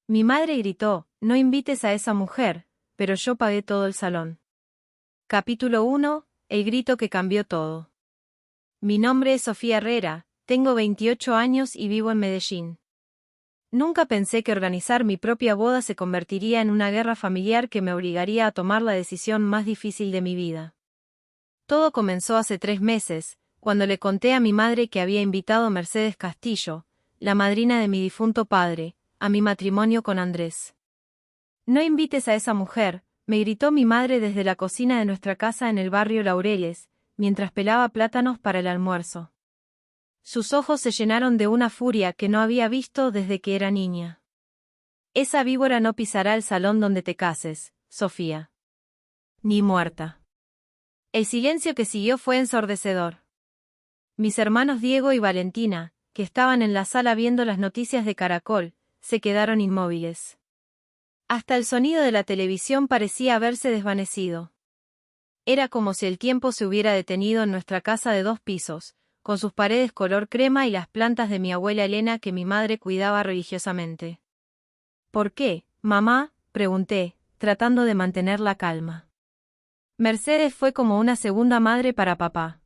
Mi madre gritó, no invites a esa mujer, pero yo pagué todo el salón. Capítulo 1, el grito que cambió todo. Mi nombre es Sofía Herrera, tengo 28 años y vivo en Medellín. Nunca pensé que organizar mi propia boda se convertiría en una guerra familiar que me obligaría a tomar la decisión más difícil de mi vida. Todo comenzó hace 3 meses, cuando le conté a mi madre que había invitado a Mercedes Castillo, la madrina de mi difunto padre, a mi matrimonio con Andrés. No invites a esa mujer, me gritó mi madre desde la cocina de nuestra casa en el barrio Laureles, mientras pelaba plátanos para el almuerzo. Sus ojos se llenaron de una furia que no había visto desde que era niña. Esa víbora no pisará el salón donde te cases, Sofía. Ni muerta. El silencio que siguió fue ensordecedor. Mis hermanos Diego y Valentina, que estaban en la sala viendo las noticias de Caracol, se quedaron inmóviles. Hasta el sonido de la televisión parecía haberse desvanecido. Era como si el tiempo se hubiera detenido en nuestra casa de 2 pisos, con sus paredes color crema y las plantas de mi abuela Elena que mi madre cuidaba religiosamente. ¿Por qué, mamá?, pregunté, tratando de mantener la calma. Mercedes fue como una segunda madre para papá.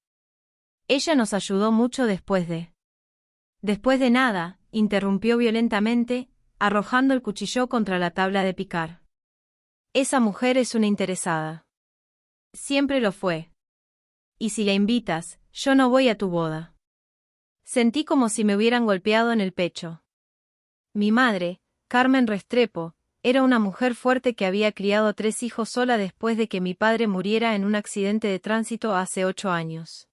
Ella nos ayudó mucho después de... Después de nada, interrumpió violentamente, arrojando el cuchillo contra la tabla de picar. Esa mujer es una interesada. Siempre lo fue. Y si la invitas, yo no voy a tu boda. Sentí como si me hubieran golpeado en el pecho. Mi madre, Carmen Restrepo, era una mujer fuerte que había criado 3 hijos sola después de que mi padre muriera en un accidente de tránsito hace 8 años.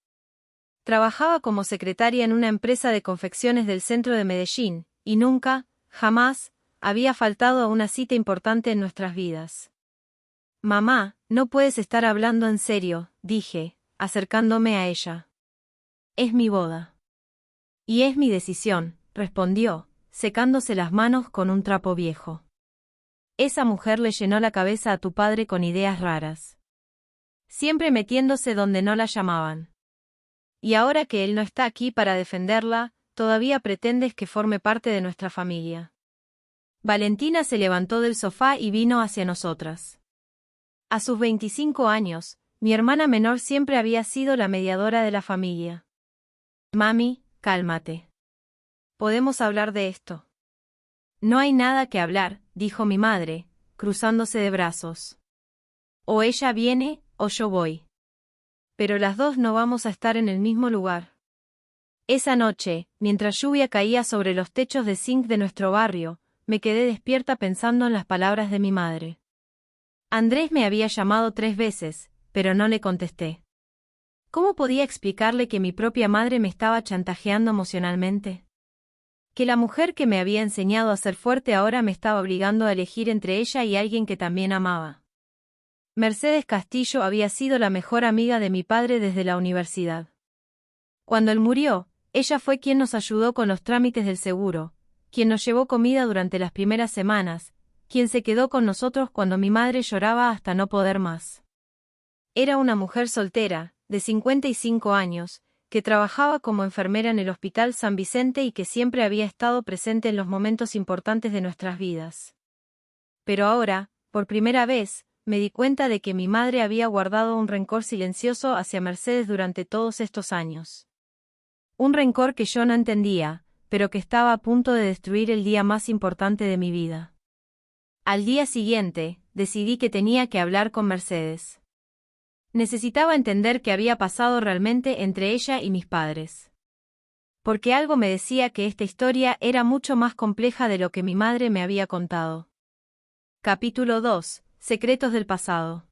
Trabajaba como secretaria en una empresa de confecciones del centro de Medellín, y nunca, jamás, había faltado a una cita importante en nuestras vidas. Mamá, no puedes estar hablando en serio, dije, acercándome a ella. Es mi boda. Y es mi decisión, respondió, secándose las manos con un trapo viejo. Esa mujer le llenó la cabeza a tu padre con ideas raras. Siempre metiéndose donde no la llamaban. Y ahora que él no está aquí para defenderla, todavía pretendes que forme parte de nuestra familia. Valentina se levantó del sofá y vino hacia nosotras. A sus 25 años, mi hermana menor siempre había sido la mediadora de la familia. Mami, cálmate. Podemos hablar de esto. No hay nada que hablar, dijo mi madre, cruzándose de brazos. O ella viene, o yo voy. Pero las dos no vamos a estar en el mismo lugar. Esa noche, mientras lluvia caía sobre los techos de zinc de nuestro barrio, me quedé despierta pensando en las palabras de mi madre. Andrés me había llamado 3 veces, pero no le contesté. ¿Cómo podía explicarle que mi propia madre me estaba chantajeando emocionalmente? Que la mujer que me había enseñado a ser fuerte ahora me estaba obligando a elegir entre ella y alguien que también amaba. Mercedes Castillo había sido la mejor amiga de mi padre desde la universidad. Cuando él murió, ella fue quien nos ayudó con los trámites del seguro, quien nos llevó comida durante las primeras semanas, quien se quedó con nosotros cuando mi madre lloraba hasta no poder más. Era una mujer soltera, de 55 años, que trabajaba como enfermera en el Hospital San Vicente y que siempre había estado presente en los momentos importantes de nuestras vidas. Pero ahora, por primera vez, me di cuenta de que mi madre había guardado un rencor silencioso hacia Mercedes durante todos estos años. Un rencor que yo no entendía, pero que estaba a punto de destruir el día más importante de mi vida. Al día siguiente, decidí que tenía que hablar con Mercedes. Necesitaba entender qué había pasado realmente entre ella y mis padres. Porque algo me decía que esta historia era mucho más compleja de lo que mi madre me había contado. Capítulo 2. Secretos del pasado.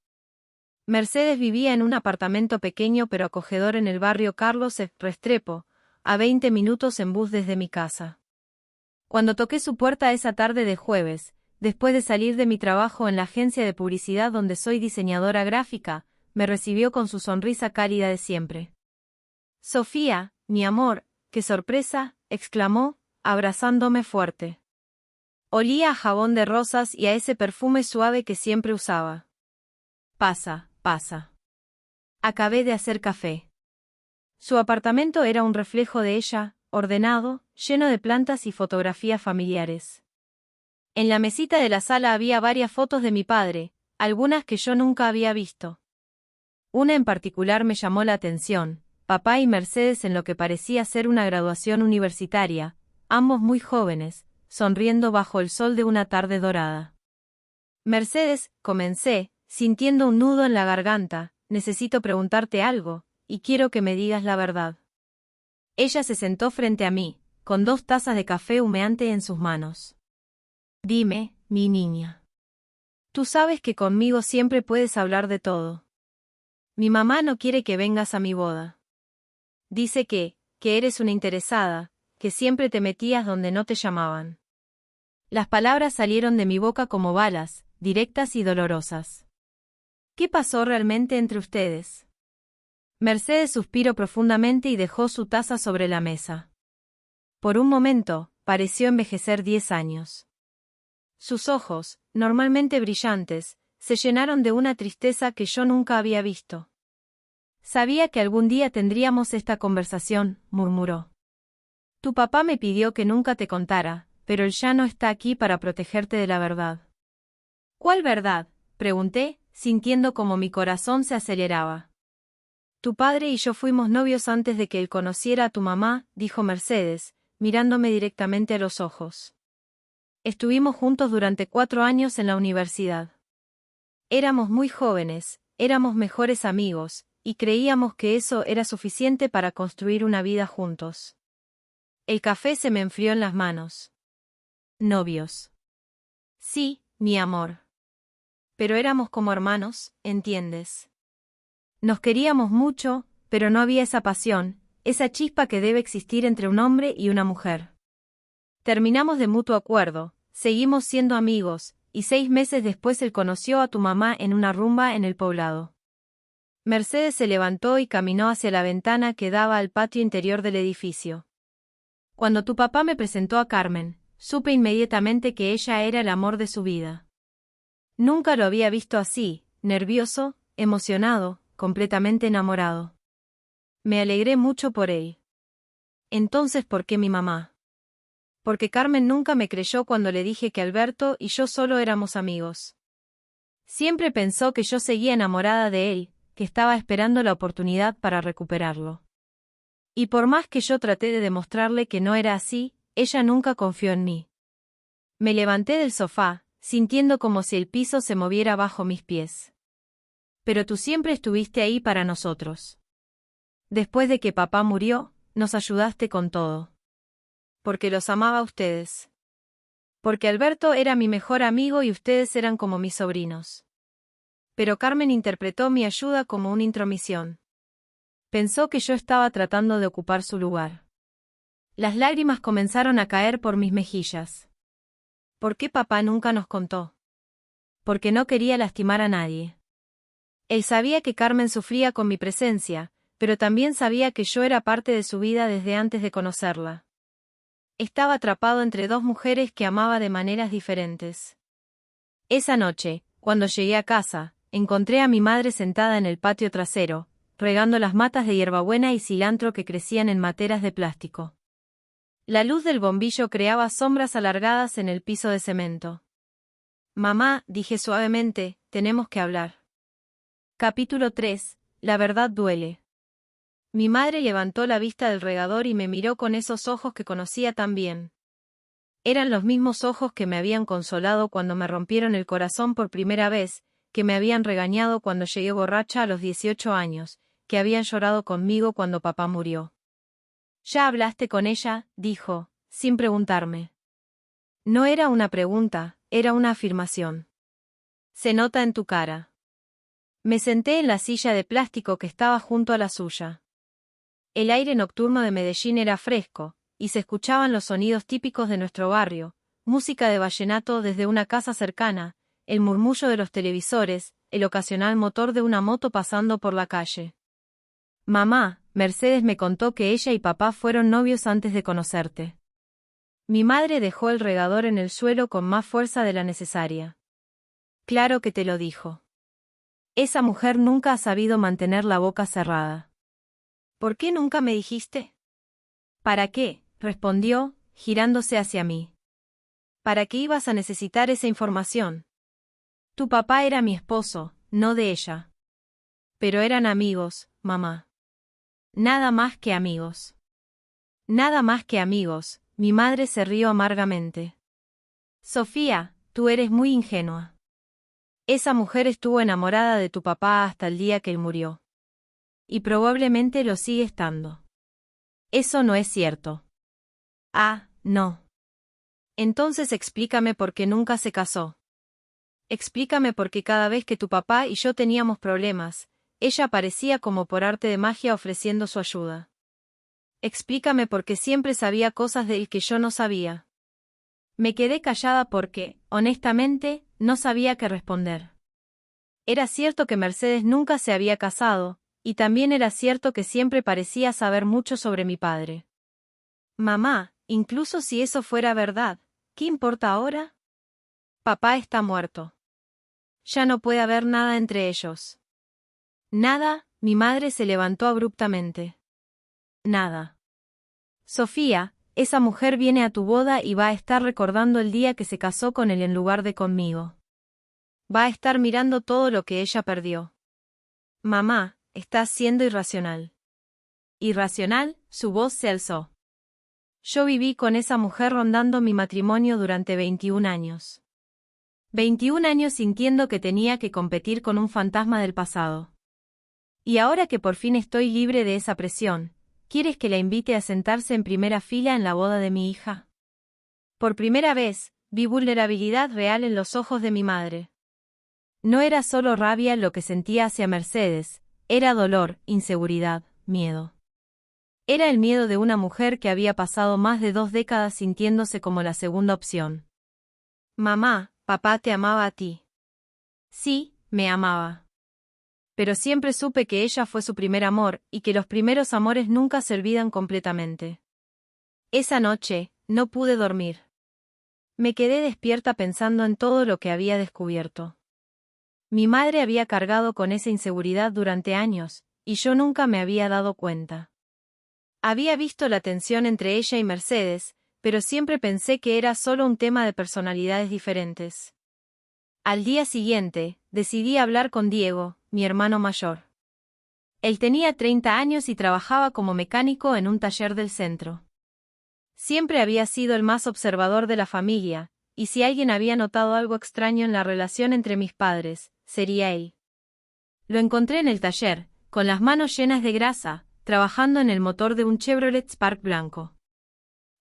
Mercedes vivía en un apartamento pequeño pero acogedor en el barrio Carlos F. Restrepo, a 20 minutos en bus desde mi casa. Cuando toqué su puerta esa tarde de jueves, después de salir de mi trabajo en la agencia de publicidad donde soy diseñadora gráfica, me recibió con su sonrisa cálida de siempre. Sofía, mi amor, qué sorpresa, exclamó, abrazándome fuerte. Olía a jabón de rosas y a ese perfume suave que siempre usaba. Pasa, pasa. Acabé de hacer café. Su apartamento era un reflejo de ella, ordenado, lleno de plantas y fotografías familiares. En la mesita de la sala había varias fotos de mi padre, algunas que yo nunca había visto. Una en particular me llamó la atención, papá y Mercedes en lo que parecía ser una graduación universitaria, ambos muy jóvenes, sonriendo bajo el sol de una tarde dorada. Mercedes, comencé, sintiendo un nudo en la garganta, necesito preguntarte algo, y quiero que me digas la verdad. Ella se sentó frente a mí, con 2 tazas de café humeante en sus manos. Dime, mi niña. Tú sabes que conmigo siempre puedes hablar de todo. Mi mamá no quiere que vengas a mi boda. Dice que eres una interesada, que siempre te metías donde no te llamaban. Las palabras salieron de mi boca como balas, directas y dolorosas. ¿Qué pasó realmente entre ustedes? Mercedes suspiró profundamente y dejó su taza sobre la mesa. Por un momento, pareció envejecer 10 años. Sus ojos, normalmente brillantes, se llenaron de una tristeza que yo nunca había visto. Sabía que algún día tendríamos esta conversación, murmuró. Tu papá me pidió que nunca te contara, pero él ya no está aquí para protegerte de la verdad. ¿Cuál verdad?, pregunté, sintiendo como mi corazón se aceleraba. Tu padre y yo fuimos novios antes de que él conociera a tu mamá, dijo Mercedes, mirándome directamente a los ojos. Estuvimos juntos durante 4 años en la universidad. Éramos muy jóvenes, éramos mejores amigos, y creíamos que eso era suficiente para construir una vida juntos. El café se me enfrió en las manos. Novios. Sí, mi amor. Pero éramos como hermanos, ¿entiendes? Nos queríamos mucho, pero no había esa pasión, esa chispa que debe existir entre un hombre y una mujer. Terminamos de mutuo acuerdo, seguimos siendo amigos, y 6 meses después él conoció a tu mamá en una rumba en el poblado. Mercedes se levantó y caminó hacia la ventana que daba al patio interior del edificio. Cuando tu papá me presentó a Carmen, supe inmediatamente que ella era el amor de su vida. Nunca lo había visto así, nervioso, emocionado, completamente enamorado. Me alegré mucho por él. Entonces, ¿por qué mi mamá? Porque Carmen nunca me creyó cuando le dije que Alberto y yo solo éramos amigos. Siempre pensó que yo seguía enamorada de él, que estaba esperando la oportunidad para recuperarlo. Y por más que yo traté de demostrarle que no era así, ella nunca confió en mí. Me levanté del sofá, sintiendo como si el piso se moviera bajo mis pies. Pero tú siempre estuviste ahí para nosotros. Después de que papá murió, nos ayudaste con todo. Porque los amaba a ustedes. Porque Alberto era mi mejor amigo y ustedes eran como mis sobrinos. Pero Carmen interpretó mi ayuda como una intromisión. Pensó que yo estaba tratando de ocupar su lugar. Las lágrimas comenzaron a caer por mis mejillas. ¿Por qué papá nunca nos contó? Porque no quería lastimar a nadie. Él sabía que Carmen sufría con mi presencia, pero también sabía que yo era parte de su vida desde antes de conocerla. Estaba atrapado entre 2 mujeres que amaba de maneras diferentes. Esa noche, cuando llegué a casa, encontré a mi madre sentada en el patio trasero, regando las matas de hierbabuena y cilantro que crecían en materas de plástico. La luz del bombillo creaba sombras alargadas en el piso de cemento. Mamá, dije suavemente, tenemos que hablar. Capítulo 3. La verdad duele. Mi madre levantó la vista del regador y me miró con esos ojos que conocía tan bien. Eran los mismos ojos que me habían consolado cuando me rompieron el corazón por primera vez, que me habían regañado cuando llegué borracha a los 18 años, que habían llorado conmigo cuando papá murió. ¿Ya hablaste con ella?, dijo, sin preguntarme. No era una pregunta, era una afirmación. Se nota en tu cara. Me senté en la silla de plástico que estaba junto a la suya. El aire nocturno de Medellín era fresco, y se escuchaban los sonidos típicos de nuestro barrio, música de vallenato desde una casa cercana, el murmullo de los televisores, el ocasional motor de una moto pasando por la calle. Mamá, Mercedes me contó que ella y papá fueron novios antes de conocerte. Mi madre dejó el regador en el suelo con más fuerza de la necesaria. Claro que te lo dijo. Esa mujer nunca ha sabido mantener la boca cerrada. ¿Por qué nunca me dijiste? ¿Para qué?, respondió, girándose hacia mí. ¿Para qué ibas a necesitar esa información? Tu papá era mi esposo, no de ella. Pero eran amigos, mamá. Nada más que amigos. Nada más que amigos, mi madre se rió amargamente. Sofía, tú eres muy ingenua. Esa mujer estuvo enamorada de tu papá hasta el día que él murió. Y probablemente lo sigue estando. Eso no es cierto. Ah, no. Entonces explícame por qué nunca se casó. Explícame por qué cada vez que tu papá y yo teníamos problemas, ella aparecía como por arte de magia ofreciendo su ayuda. Explícame por qué siempre sabía cosas de él que yo no sabía. Me quedé callada porque, honestamente, no sabía qué responder. Era cierto que Mercedes nunca se había casado, y también era cierto que siempre parecía saber mucho sobre mi padre. Mamá, incluso si eso fuera verdad, ¿qué importa ahora? Papá está muerto. Ya no puede haber nada entre ellos. Nada, mi madre se levantó abruptamente. Nada. Sofía, esa mujer viene a tu boda y va a estar recordando el día que se casó con él en lugar de conmigo. Va a estar mirando todo lo que ella perdió. Mamá, estás siendo irracional. Irracional, su voz se alzó. Yo viví con esa mujer rondando mi matrimonio durante 21 años. 21 años sintiendo que tenía que competir con un fantasma del pasado. Y ahora que por fin estoy libre de esa presión, ¿quieres que la invite a sentarse en primera fila en la boda de mi hija? Por primera vez, vi vulnerabilidad real en los ojos de mi madre. No era solo rabia lo que sentía hacia Mercedes, era dolor, inseguridad, miedo. Era el miedo de una mujer que había pasado más de 2 décadas sintiéndose como la segunda opción. Mamá, papá te amaba a ti. Sí, me amaba. Pero siempre supe que ella fue su primer amor y que los primeros amores nunca se olvidan completamente. Esa noche, no pude dormir. Me quedé despierta pensando en todo lo que había descubierto. Mi madre había cargado con esa inseguridad durante años, y yo nunca me había dado cuenta. Había visto la tensión entre ella y Mercedes, pero siempre pensé que era solo un tema de personalidades diferentes. Al día siguiente, decidí hablar con Diego, mi hermano mayor. Él tenía 30 años y trabajaba como mecánico en un taller del centro. Siempre había sido el más observador de la familia, y si alguien había notado algo extraño en la relación entre mis padres, sería él. Lo encontré en el taller, con las manos llenas de grasa, trabajando en el motor de un Chevrolet Spark blanco.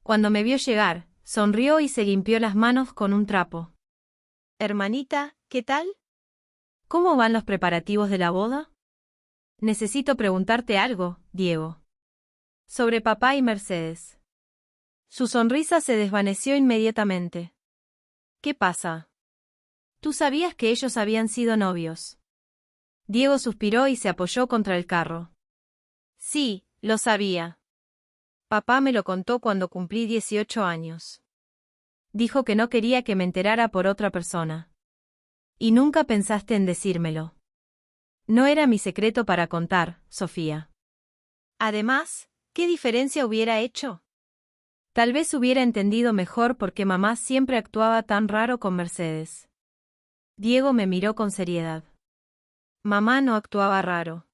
Cuando me vio llegar, sonrió y se limpió las manos con un trapo. Hermanita, ¿qué tal? ¿Cómo van los preparativos de la boda? Necesito preguntarte algo, Diego. Sobre papá y Mercedes. Su sonrisa se desvaneció inmediatamente. ¿Qué pasa? ¿Tú sabías que ellos habían sido novios? Diego suspiró y se apoyó contra el carro. Sí, lo sabía. Papá me lo contó cuando cumplí 18 años. Dijo que no quería que me enterara por otra persona. Y nunca pensaste en decírmelo. No era mi secreto para contar, Sofía. Además, ¿qué diferencia hubiera hecho? Tal vez hubiera entendido mejor por qué mamá siempre actuaba tan raro con Mercedes. Diego me miró con seriedad. Mamá no actuaba raro.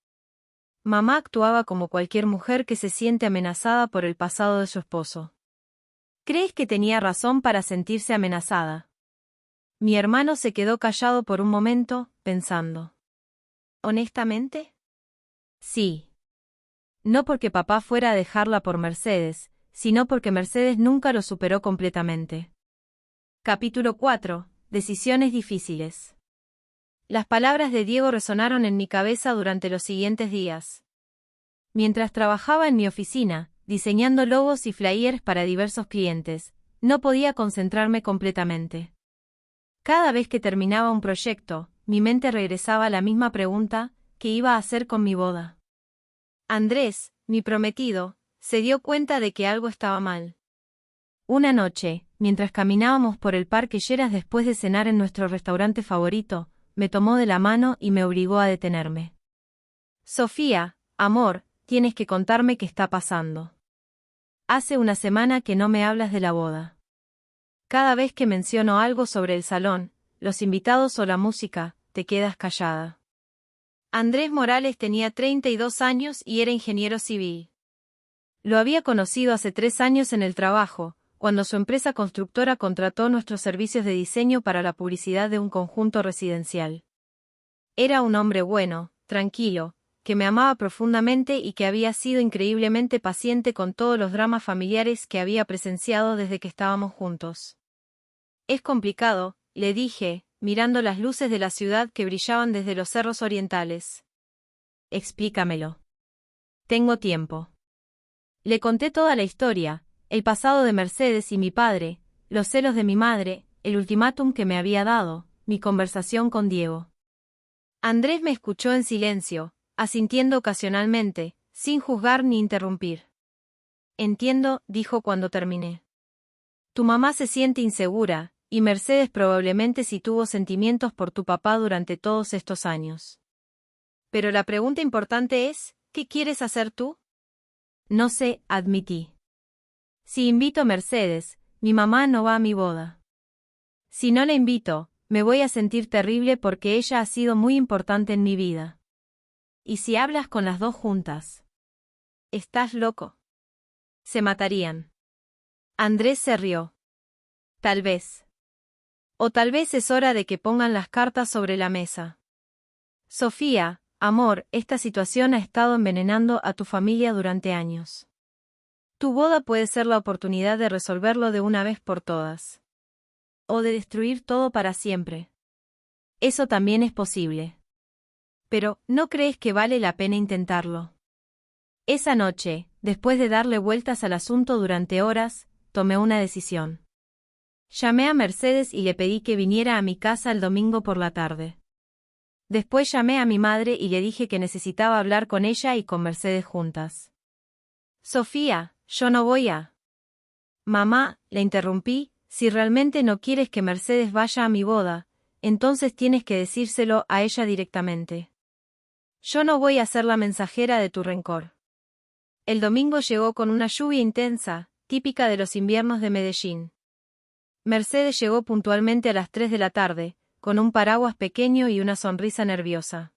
Mamá actuaba como cualquier mujer que se siente amenazada por el pasado de su esposo. ¿Crees que tenía razón para sentirse amenazada? Mi hermano se quedó callado por un momento, pensando. ¿Honestamente? Sí. No porque papá fuera a dejarla por Mercedes, sino porque Mercedes nunca lo superó completamente. Capítulo 4. Decisiones difíciles. Las palabras de Diego resonaron en mi cabeza durante los siguientes días. Mientras trabajaba en mi oficina, diseñando logos y flyers para diversos clientes, no podía concentrarme completamente. Cada vez que terminaba un proyecto, mi mente regresaba a la misma pregunta: ¿qué iba a hacer con mi boda? Andrés, mi prometido, se dio cuenta de que algo estaba mal. Una noche, mientras caminábamos por el Parque Lleras después de cenar en nuestro restaurante favorito, me tomó de la mano y me obligó a detenerme. Sofía, amor, tienes que contarme qué está pasando. Hace una semana que no me hablas de la boda. Cada vez que menciono algo sobre el salón, los invitados o la música, te quedas callada. Andrés Morales tenía 32 años y era ingeniero civil. Lo había conocido hace 3 años en el trabajo, cuando su empresa constructora contrató nuestros servicios de diseño para la publicidad de un conjunto residencial. Era un hombre bueno, tranquilo, que me amaba profundamente y que había sido increíblemente paciente con todos los dramas familiares que había presenciado desde que estábamos juntos. Es complicado, le dije, mirando las luces de la ciudad que brillaban desde los cerros orientales. Explícamelo. Tengo tiempo. Le conté toda la historia, el pasado de Mercedes y mi padre, los celos de mi madre, el ultimátum que me había dado, mi conversación con Diego. Andrés me escuchó en silencio, asintiendo ocasionalmente, sin juzgar ni interrumpir. Entiendo, dijo cuando terminé. Tu mamá se siente insegura, y Mercedes probablemente sí tuvo sentimientos por tu papá durante todos estos años. Pero la pregunta importante es, ¿qué quieres hacer tú? No sé, admití. Si invito a Mercedes, mi mamá no va a mi boda. Si no la invito, me voy a sentir terrible porque ella ha sido muy importante en mi vida. ¿Y si hablas con las dos juntas? ¿Estás loco? Se matarían. Andrés se rió. Tal vez. O tal vez es hora de que pongan las cartas sobre la mesa. Sofía, amor, esta situación ha estado envenenando a tu familia durante años. Tu boda puede ser la oportunidad de resolverlo de una vez por todas. O de destruir todo para siempre. Eso también es posible. Pero, ¿no crees que vale la pena intentarlo? Esa noche, después de darle vueltas al asunto durante horas, tomé una decisión. Llamé a Mercedes y le pedí que viniera a mi casa el domingo por la tarde. Después llamé a mi madre y le dije que necesitaba hablar con ella y con Mercedes juntas. Sofía, yo no voy a... Mamá, le interrumpí, si realmente no quieres que Mercedes vaya a mi boda, entonces tienes que decírselo a ella directamente. Yo no voy a ser la mensajera de tu rencor. El domingo llegó con una lluvia intensa, típica de los inviernos de Medellín. Mercedes llegó puntualmente a las 3 de la tarde, con un paraguas pequeño y una sonrisa nerviosa.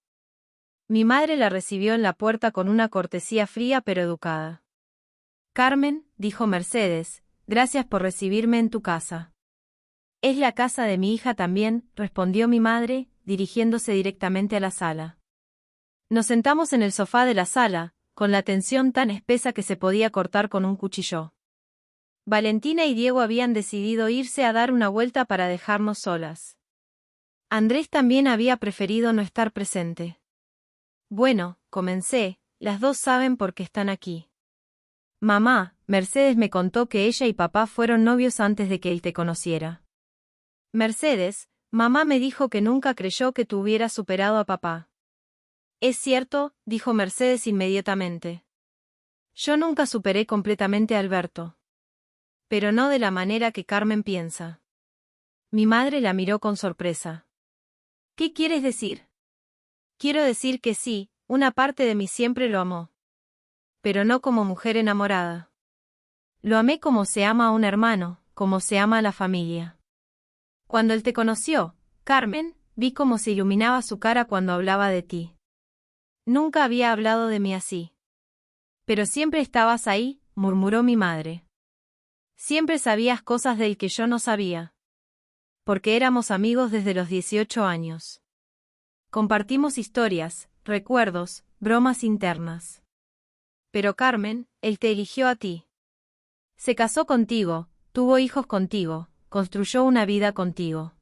Mi madre la recibió en la puerta con una cortesía fría pero educada. Carmen, dijo Mercedes, gracias por recibirme en tu casa. Es la casa de mi hija también, respondió mi madre, dirigiéndose directamente a la sala. Nos sentamos en el sofá de la sala, con la tensión tan espesa que se podía cortar con un cuchillo. Valentina y Diego habían decidido irse a dar una vuelta para dejarnos solas. Andrés también había preferido no estar presente. Bueno, comencé, las dos saben por qué están aquí. Mamá, Mercedes me contó que ella y papá fueron novios antes de que él te conociera. Mercedes, mamá me dijo que nunca creyó que tú hubieras superado a papá. Es cierto, dijo Mercedes inmediatamente. Yo nunca superé completamente a Alberto. Pero no de la manera que Carmen piensa. Mi madre la miró con sorpresa. ¿Qué quieres decir? Quiero decir que sí, una parte de mí siempre lo amó. Pero no como mujer enamorada. Lo amé como se ama a un hermano, como se ama a la familia. Cuando él te conoció, Carmen, vi cómo se iluminaba su cara cuando hablaba de ti. Nunca había hablado de mí así. Pero siempre estabas ahí, murmuró mi madre. Siempre sabías cosas del que yo no sabía. Porque éramos amigos desde los 18 años. Compartimos historias, recuerdos, bromas internas. Pero Carmen, él te eligió a ti. Se casó contigo, tuvo hijos contigo, construyó una vida contigo.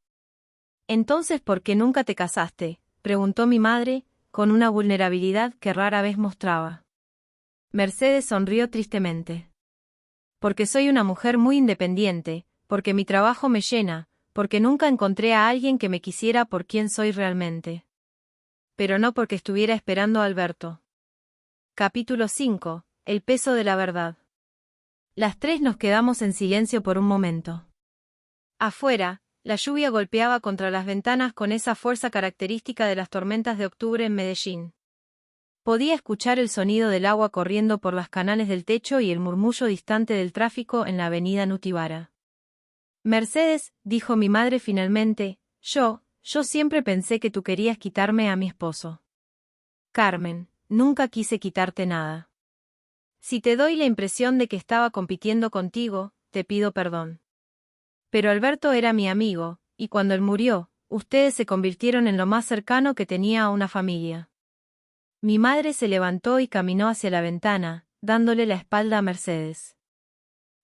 Entonces, ¿por qué nunca te casaste?, preguntó mi madre, con una vulnerabilidad que rara vez mostraba. Mercedes sonrió tristemente. Porque soy una mujer muy independiente, porque mi trabajo me llena, porque nunca encontré a alguien que me quisiera por quien soy realmente. Pero no porque estuviera esperando a Alberto. Capítulo 5. El peso de la verdad. Las tres nos quedamos en silencio por un momento. Afuera, la lluvia golpeaba contra las ventanas con esa fuerza característica de las tormentas de octubre en Medellín. Podía escuchar el sonido del agua corriendo por los canales del techo y el murmullo distante del tráfico en la avenida Nutibara. Mercedes, dijo mi madre finalmente, yo siempre pensé que tú querías quitarme a mi esposo. Carmen, nunca quise quitarte nada. Si te doy la impresión de que estaba compitiendo contigo, te pido perdón. Pero Alberto era mi amigo, y cuando él murió, ustedes se convirtieron en lo más cercano que tenía a una familia. Mi madre se levantó y caminó hacia la ventana, dándole la espalda a Mercedes.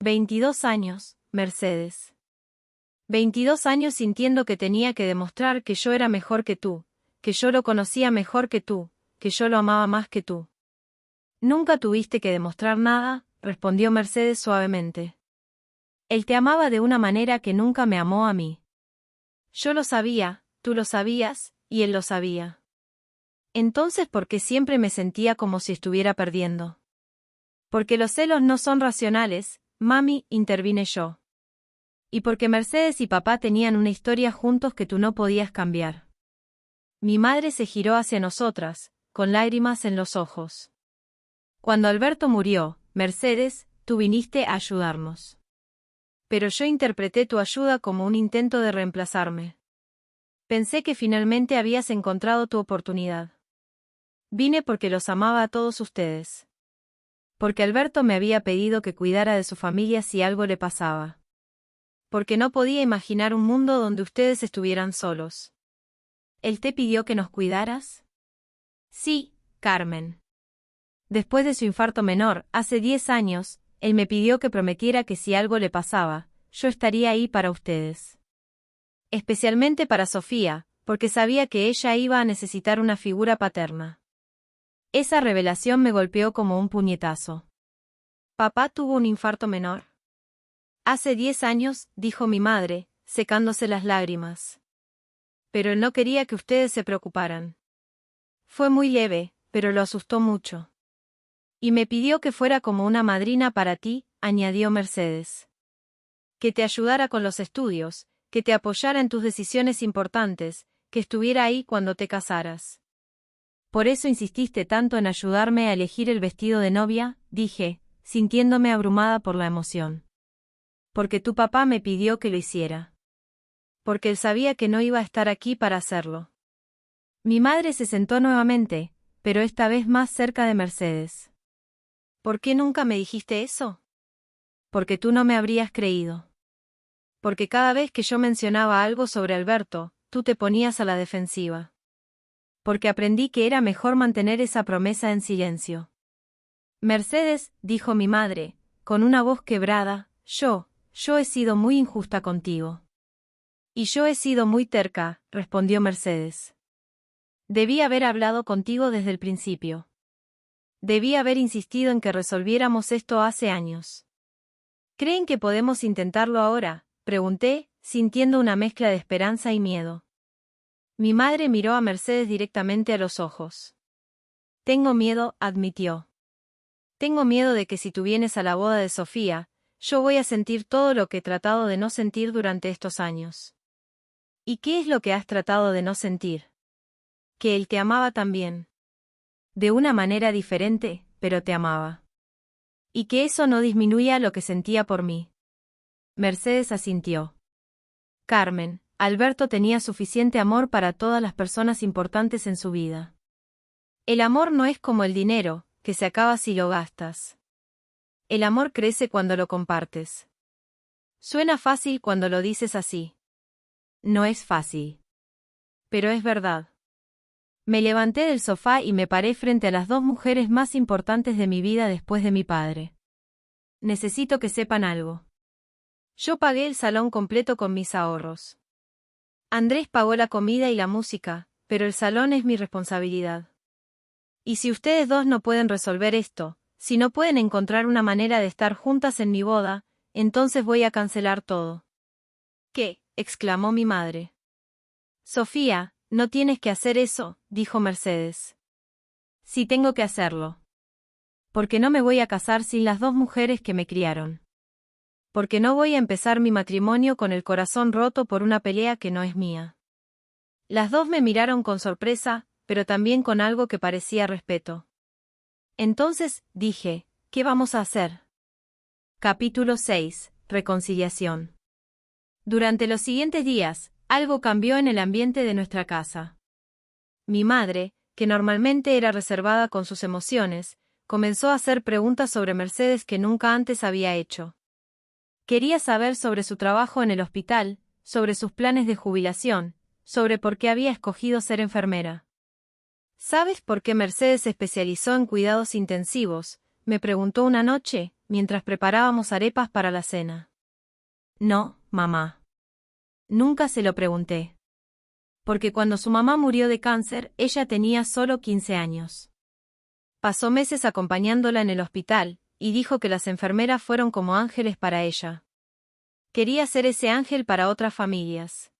22 años, Mercedes. 22 años sintiendo que tenía que demostrar que yo era mejor que tú, que yo lo conocía mejor que tú, que yo lo amaba más que tú. Nunca tuviste que demostrar nada, respondió Mercedes suavemente. Él te amaba de una manera que nunca me amó a mí. Yo lo sabía, tú lo sabías, y él lo sabía. Entonces, ¿por qué siempre me sentía como si estuviera perdiendo? Porque los celos no son racionales, mami, intervine yo. Y porque Mercedes y papá tenían una historia juntos que tú no podías cambiar. Mi madre se giró hacia nosotras, con lágrimas en los ojos. Cuando Alberto murió, Mercedes, tú viniste a ayudarnos. Pero yo interpreté tu ayuda como un intento de reemplazarme. Pensé que finalmente habías encontrado tu oportunidad. Vine porque los amaba a todos ustedes. Porque Alberto me había pedido que cuidara de su familia si algo le pasaba. Porque no podía imaginar un mundo donde ustedes estuvieran solos. ¿Él te pidió que nos cuidaras? Sí, Carmen. Después de su infarto menor, hace 10 años, él me pidió que prometiera que si algo le pasaba, yo estaría ahí para ustedes. Especialmente para Sofía, porque sabía que ella iba a necesitar una figura paterna. Esa revelación me golpeó como un puñetazo. ¿Papá tuvo un infarto menor? Hace 10 años, dijo mi madre, secándose las lágrimas. Pero él no quería que ustedes se preocuparan. Fue muy leve, pero lo asustó mucho. Y me pidió que fuera como una madrina para ti, añadió Mercedes. Que te ayudara con los estudios, que te apoyara en tus decisiones importantes, que estuviera ahí cuando te casaras. Por eso insististe tanto en ayudarme a elegir el vestido de novia, dije, sintiéndome abrumada por la emoción. Porque tu papá me pidió que lo hiciera. Porque él sabía que no iba a estar aquí para hacerlo. Mi madre se sentó nuevamente, pero esta vez más cerca de Mercedes. ¿Por qué nunca me dijiste eso? Porque tú no me habrías creído. Porque cada vez que yo mencionaba algo sobre Alberto, tú te ponías a la defensiva. Porque aprendí que era mejor mantener esa promesa en silencio. Mercedes, dijo mi madre, con una voz quebrada, yo he sido muy injusta contigo. Y yo he sido muy terca, respondió Mercedes. Debí haber hablado contigo desde el principio. Debí haber insistido en que resolviéramos esto hace años. ¿Creen que podemos intentarlo ahora?, pregunté, sintiendo una mezcla de esperanza y miedo. Mi madre miró a Mercedes directamente a los ojos. Tengo miedo, admitió. Tengo miedo de que si tú vienes a la boda de Sofía, yo voy a sentir todo lo que he tratado de no sentir durante estos años. ¿Y qué es lo que has tratado de no sentir? Que él te amaba también. De una manera diferente, pero te amaba. Y que eso no disminuía lo que sentía por mí. Mercedes asintió. Carmen, Alberto tenía suficiente amor para todas las personas importantes en su vida. El amor no es como el dinero, que se acaba si lo gastas. El amor crece cuando lo compartes. Suena fácil cuando lo dices así. No es fácil. Pero es verdad. Me levanté del sofá y me paré frente a las dos mujeres más importantes de mi vida después de mi padre. Necesito que sepan algo. Yo pagué el salón completo con mis ahorros. Andrés pagó la comida y la música, pero el salón es mi responsabilidad. Y si ustedes dos no pueden resolver esto, si no pueden encontrar una manera de estar juntas en mi boda, entonces voy a cancelar todo. ¿Qué?, exclamó mi madre. Sofía, no tienes que hacer eso, dijo Mercedes. Sí tengo que hacerlo. Porque no me voy a casar sin las dos mujeres que me criaron. Porque no voy a empezar mi matrimonio con el corazón roto por una pelea que no es mía. Las dos me miraron con sorpresa, pero también con algo que parecía respeto. Entonces, dije, ¿qué vamos a hacer? Capítulo 6. Reconciliación. Durante los siguientes días, algo cambió en el ambiente de nuestra casa. Mi madre, que normalmente era reservada con sus emociones, comenzó a hacer preguntas sobre Mercedes que nunca antes había hecho. Quería saber sobre su trabajo en el hospital, sobre sus planes de jubilación, sobre por qué había escogido ser enfermera. ¿Sabes por qué Mercedes se especializó en cuidados intensivos?, me preguntó una noche, mientras preparábamos arepas para la cena. No, mamá. Nunca se lo pregunté. Porque cuando su mamá murió de cáncer, ella tenía solo 15 años. Pasó meses acompañándola en el hospital, y dijo que las enfermeras fueron como ángeles para ella. Quería ser ese ángel para otras familias.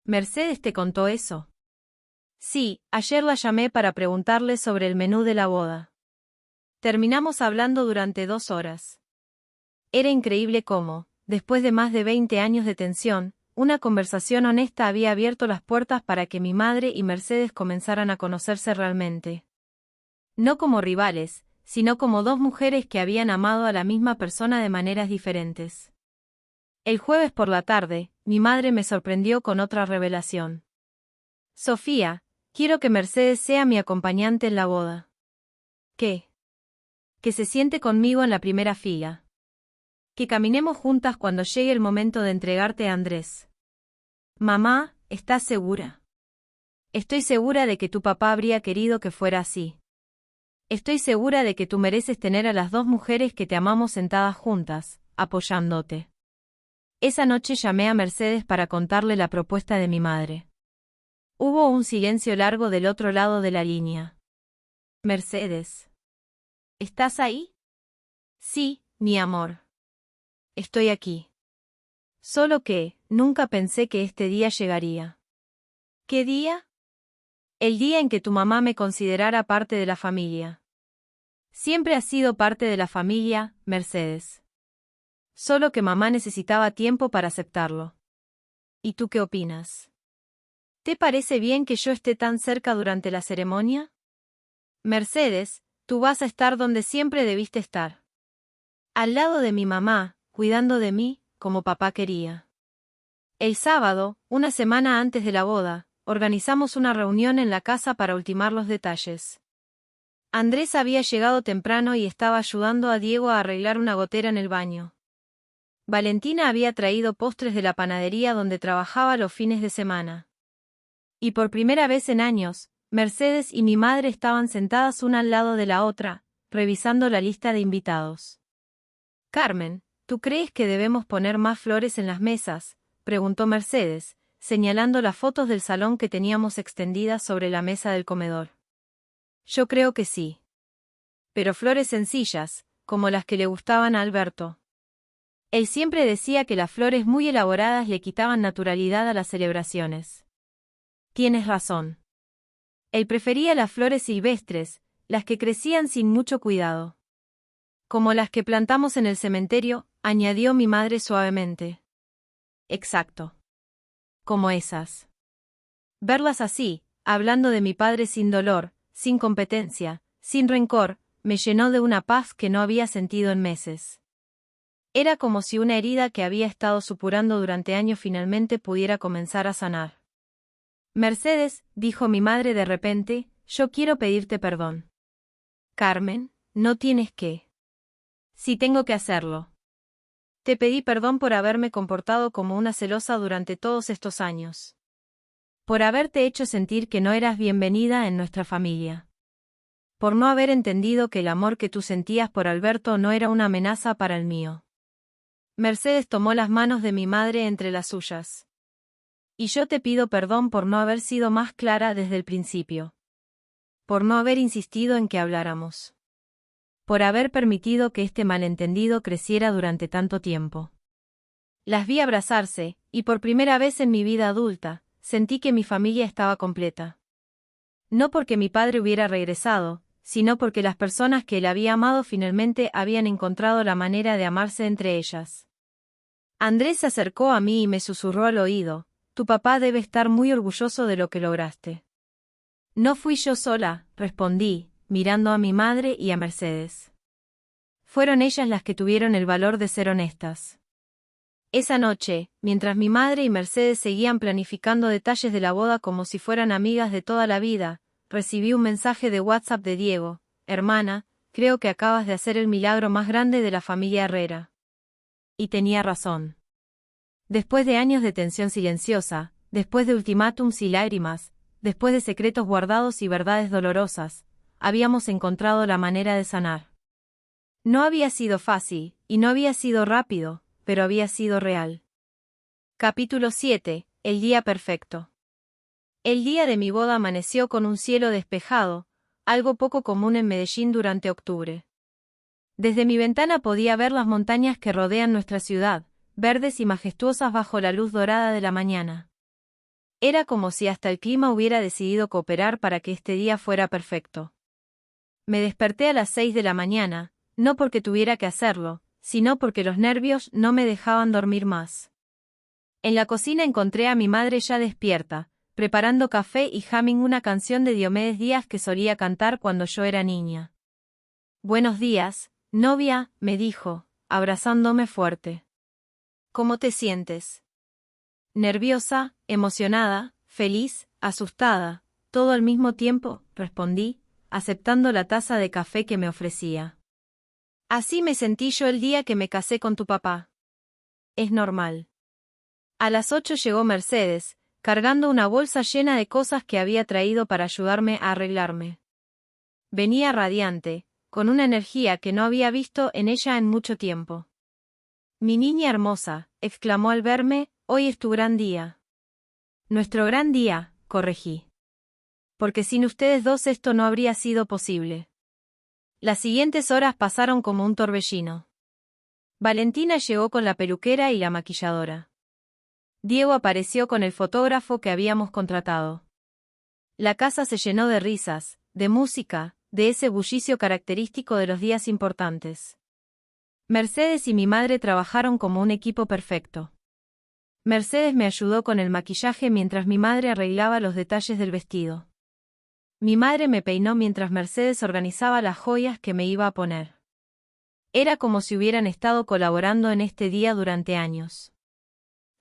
¿Mercedes te contó eso? Sí, ayer la llamé para preguntarle sobre el menú de la boda. Terminamos hablando durante 2 horas. Era increíble cómo, después de más de 20 años de tensión, una conversación honesta había abierto las puertas para que mi madre y Mercedes comenzaran a conocerse realmente. No como rivales, sino como 2 mujeres que habían amado a la misma persona de maneras diferentes. El jueves por la tarde, mi madre me sorprendió con otra revelación. Sofía, quiero que Mercedes sea mi acompañante en la boda. ¿Qué? Que se siente conmigo en la primera fila. Que caminemos juntas cuando llegue el momento de entregarte a Andrés. Mamá, ¿estás segura? Estoy segura de que tu papá habría querido que fuera así. Estoy segura de que tú mereces tener a las 2 mujeres que te amamos sentadas juntas, apoyándote. Esa noche llamé a Mercedes para contarle la propuesta de mi madre. Hubo un silencio largo del otro lado de la línea. Mercedes. ¿Estás ahí? Sí, mi amor. Estoy aquí. Solo que, nunca pensé que este día llegaría. ¿Qué día? El día en que tu mamá me considerara parte de la familia. Siempre has sido parte de la familia, Mercedes. Solo que mamá necesitaba tiempo para aceptarlo. ¿Y tú qué opinas? ¿Te parece bien que yo esté tan cerca durante la ceremonia? Mercedes, tú vas a estar donde siempre debiste estar. Al lado de mi mamá, cuidando de mí, como papá quería. El sábado, una semana antes de la boda, organizamos una reunión en la casa para ultimar los detalles. Andrés había llegado temprano y estaba ayudando a Diego a arreglar una gotera en el baño. Valentina había traído postres de la panadería donde trabajaba los fines de semana. Y por primera vez en años, Mercedes y mi madre estaban sentadas una al lado de la otra, revisando la lista de invitados. Carmen, ¿tú crees que debemos poner más flores en las mesas?, preguntó Mercedes, señalando las fotos del salón que teníamos extendidas sobre la mesa del comedor. Yo creo que sí. Pero flores sencillas, como las que le gustaban a Alberto. Él siempre decía que las flores muy elaboradas le quitaban naturalidad a las celebraciones. Tienes razón. Él prefería las flores silvestres, las que crecían sin mucho cuidado. Como las que plantamos en el cementerio, añadió mi madre suavemente. Exacto. Como esas. Verlas así, hablando de mi padre sin dolor, sin competencia, sin rencor, me llenó de una paz que no había sentido en meses. Era como si una herida que había estado supurando durante años finalmente pudiera comenzar a sanar. Mercedes, dijo mi madre de repente, yo quiero pedirte perdón. Carmen, no tienes que. Sí tengo que hacerlo. Te pedí perdón por haberme comportado como una celosa durante todos estos años. Por haberte hecho sentir que no eras bienvenida en nuestra familia. Por no haber entendido que el amor que tú sentías por Alberto no era una amenaza para el mío. Mercedes tomó las manos de mi madre entre las suyas. Y yo te pido perdón por no haber sido más clara desde el principio. Por no haber insistido en que habláramos. Por haber permitido que este malentendido creciera durante tanto tiempo. Las vi abrazarse, y por primera vez en mi vida adulta, sentí que mi familia estaba completa. No porque mi padre hubiera regresado, sino porque las personas que él había amado finalmente habían encontrado la manera de amarse entre ellas. Andrés se acercó a mí y me susurró al oído, tu papá debe estar muy orgulloso de lo que lograste. No fui yo sola, respondí, mirando a mi madre y a Mercedes. Fueron ellas las que tuvieron el valor de ser honestas. Esa noche, mientras mi madre y Mercedes seguían planificando detalles de la boda como si fueran amigas de toda la vida, recibí un mensaje de WhatsApp de Diego: hermana, creo que acabas de hacer el milagro más grande de la familia Herrera. Y tenía razón. Después de años de tensión silenciosa, después de ultimátums y lágrimas, después de secretos guardados y verdades dolorosas, habíamos encontrado la manera de sanar. No había sido fácil, y no había sido rápido, pero había sido real. Capítulo 7. El día perfecto. El día de mi boda amaneció con un cielo despejado, algo poco común en Medellín durante octubre. Desde mi ventana podía ver las montañas que rodean nuestra ciudad, verdes y majestuosas bajo la luz dorada de la mañana. Era como si hasta el clima hubiera decidido cooperar para que este día fuera perfecto. Me desperté a las 6 de la mañana, no porque tuviera que hacerlo, sino porque los nervios no me dejaban dormir más. En la cocina encontré a mi madre ya despierta, preparando café y humming una canción de Diomedes Díaz que solía cantar cuando yo era niña. «Buenos días, novia», me dijo, abrazándome fuerte. «¿Cómo te sientes?» «Nerviosa, emocionada, feliz, asustada, todo al mismo tiempo», respondí, aceptando la taza de café que me ofrecía. «Así me sentí yo el día que me casé con tu papá. Es normal». A las 8 llegó Mercedes, cargando una bolsa llena de cosas que había traído para ayudarme a arreglarme. Venía radiante, con una energía que no había visto en ella en mucho tiempo. «Mi niña hermosa», exclamó al verme, «hoy es tu gran día». «Nuestro gran día», corregí. «Porque sin ustedes dos esto no habría sido posible». Las siguientes horas pasaron como un torbellino. Valentina llegó con la peluquera y la maquilladora. Diego apareció con el fotógrafo que habíamos contratado. La casa se llenó de risas, de música, de ese bullicio característico de los días importantes. Mercedes y mi madre trabajaron como un equipo perfecto. Mercedes me ayudó con el maquillaje mientras mi madre arreglaba los detalles del vestido. Mi madre me peinó mientras Mercedes organizaba las joyas que me iba a poner. Era como si hubieran estado colaborando en este día durante años.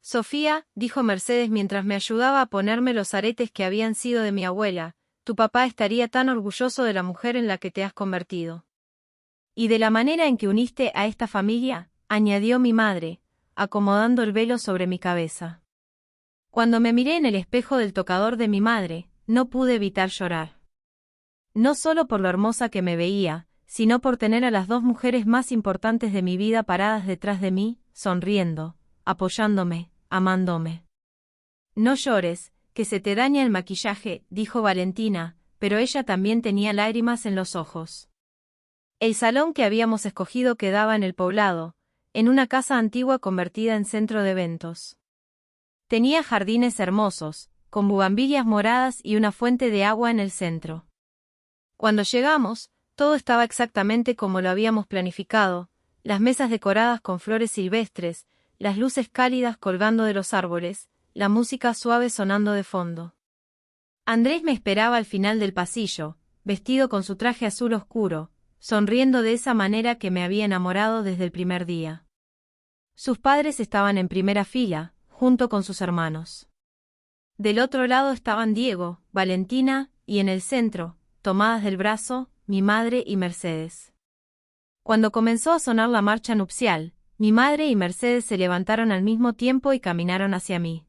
«Sofía», dijo Mercedes mientras me ayudaba a ponerme los aretes que habían sido de mi abuela, «tu papá estaría tan orgulloso de la mujer en la que te has convertido. Y de la manera en que uniste a esta familia», añadió mi madre, acomodando el velo sobre mi cabeza. Cuando me miré en el espejo del tocador de mi madre, no pude evitar llorar. No solo por lo hermosa que me veía, sino por tener a las dos mujeres más importantes de mi vida paradas detrás de mí, sonriendo, apoyándome, amándome. «No llores, que se te daña el maquillaje», dijo Valentina, pero ella también tenía lágrimas en los ojos. El salón que habíamos escogido quedaba en el poblado, en una casa antigua convertida en centro de eventos. Tenía jardines hermosos, con bugambilias moradas y una fuente de agua en el centro. Cuando llegamos, todo estaba exactamente como lo habíamos planificado, las mesas decoradas con flores silvestres, las luces cálidas colgando de los árboles, la música suave sonando de fondo. Andrés me esperaba al final del pasillo, vestido con su traje azul oscuro, sonriendo de esa manera que me había enamorado desde el primer día. Sus padres estaban en primera fila, junto con sus hermanos. Del otro lado estaban Diego, Valentina, y en el centro, tomadas del brazo, mi madre y Mercedes. Cuando comenzó a sonar la marcha nupcial, mi madre y Mercedes se levantaron al mismo tiempo y caminaron hacia mí.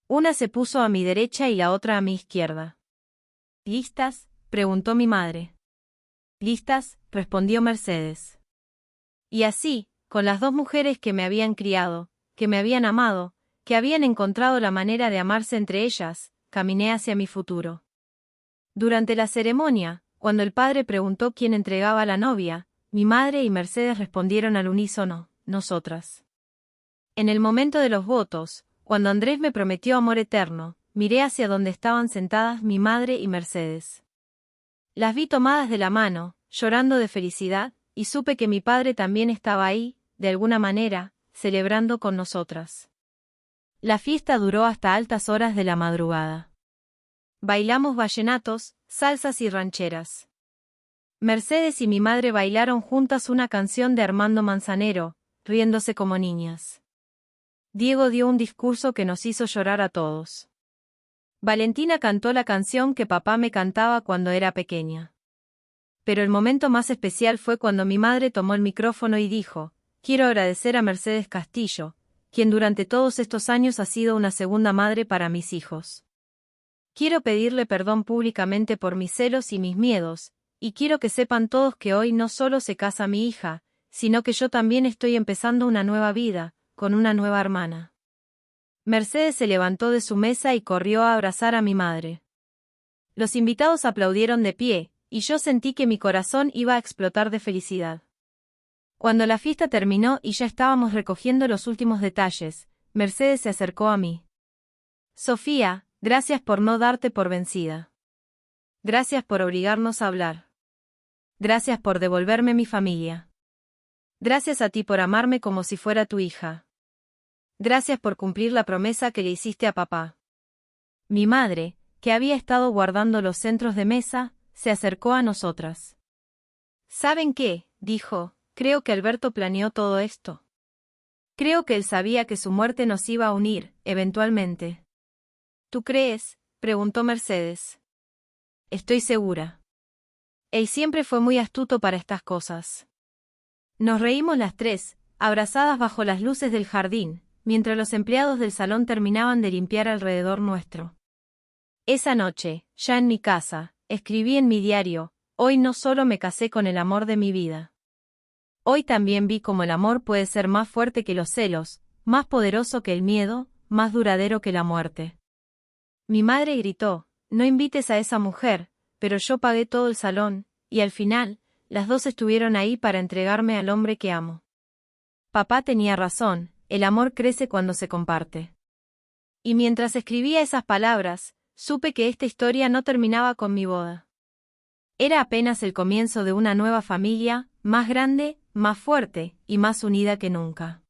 Una se puso a mi derecha y la otra a mi izquierda. «¿Listas?», preguntó mi madre. «Listas», respondió Mercedes. Y así, con las dos mujeres que me habían criado, que me habían amado, que habían encontrado la manera de amarse entre ellas, caminé hacia mi futuro. Durante la ceremonia, cuando el padre preguntó quién entregaba a la novia, mi madre y Mercedes respondieron al unísono: «nosotras». En el momento de los votos, cuando Andrés me prometió amor eterno, miré hacia donde estaban sentadas mi madre y Mercedes. Las vi tomadas de la mano, llorando de felicidad, y supe que mi padre también estaba ahí, de alguna manera, celebrando con nosotras. La fiesta duró hasta altas horas de la madrugada. Bailamos vallenatos, salsas y rancheras. Mercedes y mi madre bailaron juntas una canción de Armando Manzanero, riéndose como niñas. Diego dio un discurso que nos hizo llorar a todos. Valentina cantó la canción que papá me cantaba cuando era pequeña. Pero el momento más especial fue cuando mi madre tomó el micrófono y dijo: quiero agradecer a Mercedes Castillo, quien durante todos estos años ha sido una segunda madre para mis hijos. Quiero pedirle perdón públicamente por mis celos y mis miedos, y quiero que sepan todos que hoy no solo se casa mi hija, sino que yo también estoy empezando una nueva vida, con una nueva hermana. Mercedes se levantó de su mesa y corrió a abrazar a mi madre. Los invitados aplaudieron de pie, y yo sentí que mi corazón iba a explotar de felicidad. Cuando la fiesta terminó y ya estábamos recogiendo los últimos detalles, Mercedes se acercó a mí. Sofía, gracias por no darte por vencida. Gracias por obligarnos a hablar. Gracias por devolverme mi familia. Gracias a ti por amarme como si fuera tu hija. Gracias por cumplir la promesa que le hiciste a papá. Mi madre, que había estado guardando los centros de mesa, se acercó a nosotras. ¿Saben qué?, dijo, creo que Alberto planeó todo esto. Creo que él sabía que su muerte nos iba a unir, eventualmente. ¿Tú crees?, preguntó Mercedes. Estoy segura. Él siempre fue muy astuto para estas cosas. Nos reímos las tres, abrazadas bajo las luces del jardín, mientras los empleados del salón terminaban de limpiar alrededor nuestro. Esa noche, ya en mi casa, escribí en mi diario: hoy no solo me casé con el amor de mi vida. Hoy también vi cómo el amor puede ser más fuerte que los celos, más poderoso que el miedo, más duradero que la muerte. Mi madre gritó: no invites a esa mujer, pero yo pagué todo el salón, y al final, las dos estuvieron ahí para entregarme al hombre que amo. Papá tenía razón, el amor crece cuando se comparte. Y mientras escribía esas palabras, supe que esta historia no terminaba con mi boda. Era apenas el comienzo de una nueva familia, más grande, más fuerte y más unida que nunca.